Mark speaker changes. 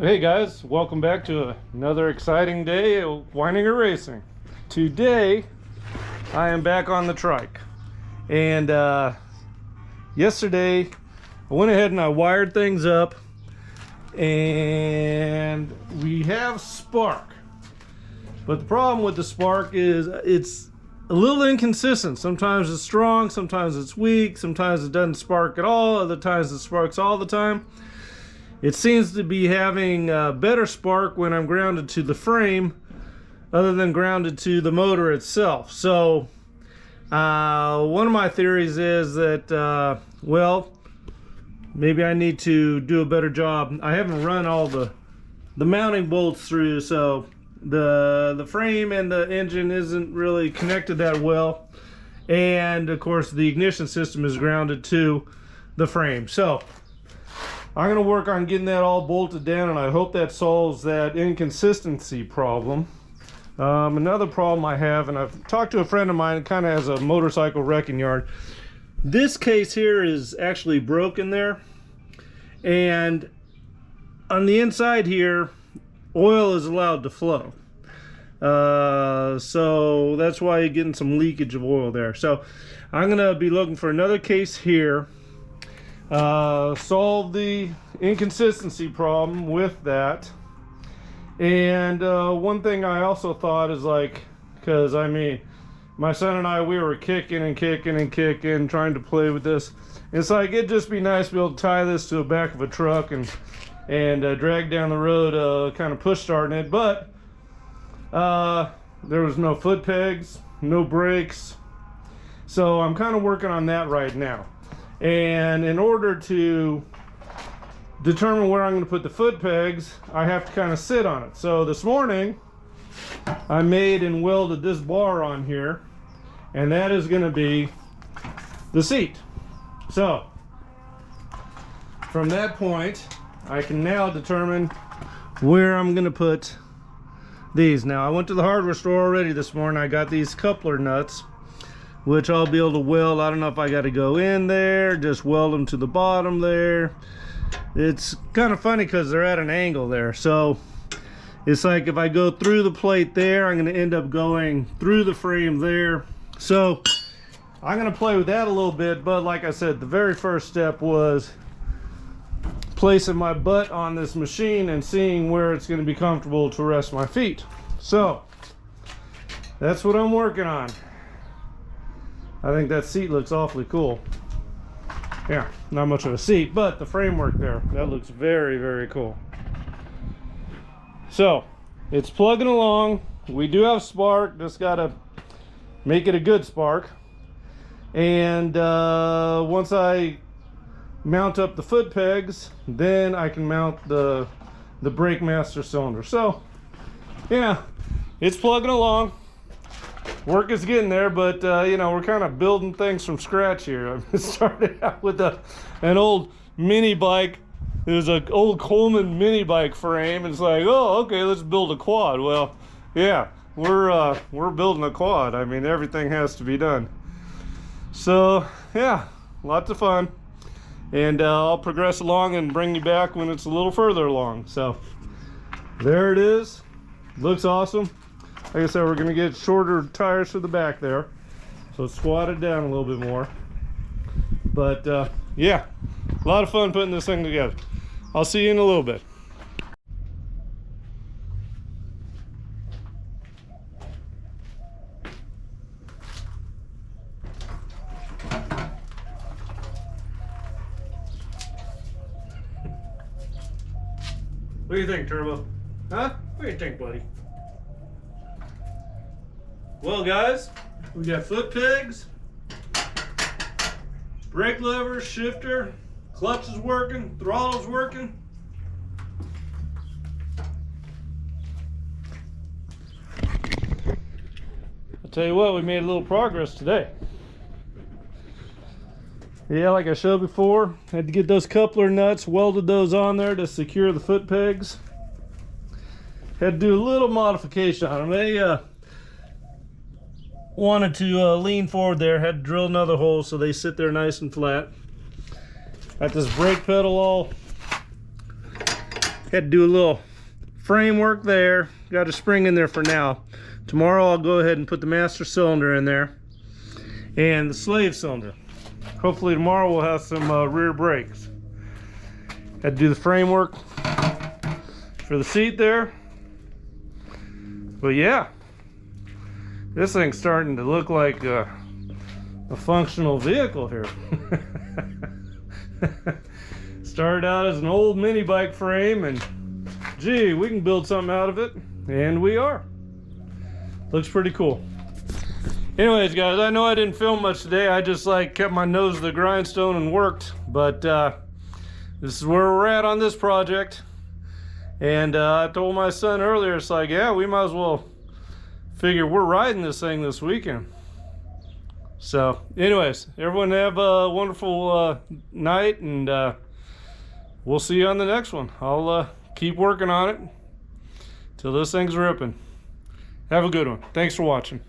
Speaker 1: Hey guys, welcome back to another exciting day of whining or racing. Today I am back on the trike, and yesterday I went ahead and I wired things up, and we have spark, but the problem with the spark is it's a little inconsistent. Sometimes it's strong, sometimes it's weak, sometimes it doesn't spark at all, other times it sparks all the time. It seems to be having better spark when I'm grounded to the frame other than grounded to the motor itself. So one of my theories is that, well, maybe I need to do a better job. I haven't run all the mounting bolts through, so the frame and the engine isn't really connected that well. And of course the ignition system is grounded to the frame. So I'm going to work on getting that all bolted down, and I hope that solves that inconsistency problem. Another problem I have, and I've talked to a friend of mine who kind of has a motorcycle wrecking yard. This case here is actually broken there, and on the inside here, oil is allowed to flow. So that's why you're getting some leakage of oil there. So I'm going to be looking for another case here. Solve the inconsistency problem with that. And one thing I also thought is, like, because I mean my son and I, we were kicking and kicking and kicking trying to play with this. It's like it'd just be nice to be able to tie this to the back of a truck and drag down the road, kind of push starting it, but there was no foot pegs, no brakes, so I'm kind of working on that right now. And in order to determine where I'm going to put the foot pegs, I have to kind of sit on it. So this morning I made and welded this bar on here, and that is going to be the seat. So from that point I can now determine where I'm going to put these. Now, I went to the hardware store already this morning. I got these coupler nuts, which I'll be able to weld. I don't know if I got to go in there, just weld them to the bottom there. It's kind of funny because they're at an angle there, so it's like if I go through the plate there, I'm going to end up going through the frame there. So I'm going to play with that a little bit, but like I said, the very first step was placing my butt on this machine and seeing where it's going to be comfortable to rest my feet. So that's what I'm working on. I think that seat looks awfully cool. Yeah, not much of a seat, but the framework there, that looks very, very cool. So it's plugging along. We do have spark, just gotta make it a good spark. And once I mount up the foot pegs, then I can mount the brake master cylinder. So yeah, it's plugging along. Work is getting there, but you know, we're kind of building things from scratch here. I started out with an old mini bike. It was an old Coleman mini bike frame. It's like, oh, okay, let's build a quad. Well, yeah, we're building a quad. I mean, everything has to be done. So yeah, lots of fun, and I'll progress along and bring you back when it's a little further along. So there it is. Looks awesome. Like I said, we're going to get shorter tires for the back there, so squat it down a little bit more. But yeah, a lot of fun putting this thing together. I'll see you in a little bit. What do you think, Turbo? Huh? What do you think, buddy? Well, guys, we got foot pegs, brake lever, shifter, clutch is working, throttle's working. I'll tell you what, we made a little progress today. Yeah, like I showed before, had to get those coupler nuts, welded those on there to secure the foot pegs. Had to do a little modification on them. They wanted to lean forward there, had to drill another hole so they sit there nice and flat. Got this brake pedal all Had to do a little framework there. Got a spring in there for now. Tomorrow I'll go ahead and put the master cylinder in there and the slave cylinder. Hopefully tomorrow we'll have some rear brakes. Had to do the framework for the seat there. But yeah, this thing's starting to look like a functional vehicle here. Started out as an old mini bike frame, and gee, we can build something out of it, and we are. Looks pretty cool. Anyways, guys, I know I didn't film much today. I just like kept my nose to the grindstone and worked, but this is where we're at on this project. And I told my son earlier, it's like, yeah, we might as well figure we're riding this thing this weekend. So anyways, everyone have a wonderful night, and we'll see you on the next one. I'll keep working on it till this thing's ripping. Have a good one. Thanks for watching.